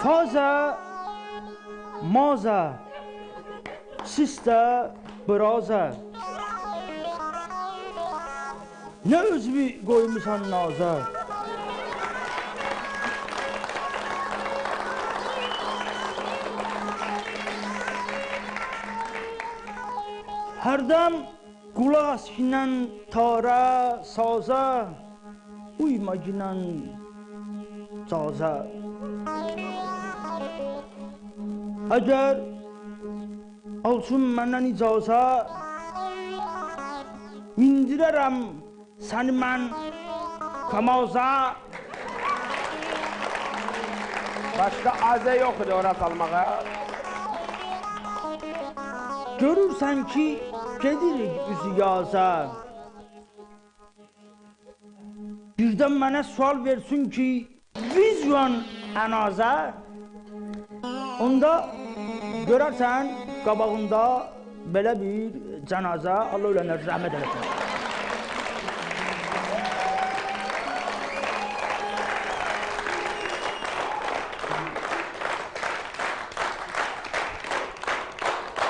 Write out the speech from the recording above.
Faza, maza, sista, braza. Ne özbü koymuşsan naza. Herdem kulak askinen tara saza, uyma ginen caza. Eğer olsun menden icaza, mindirərəm səni mən kamaza. Başka aze yok idi ona salmağa. Görürsən ki, gedirik üzü yaza. Birdən mənə sual versin ki, vizyon ənaza. Onda görərsən qabağında belə bir cənaza, Allah ölənə rəhmət eləsin.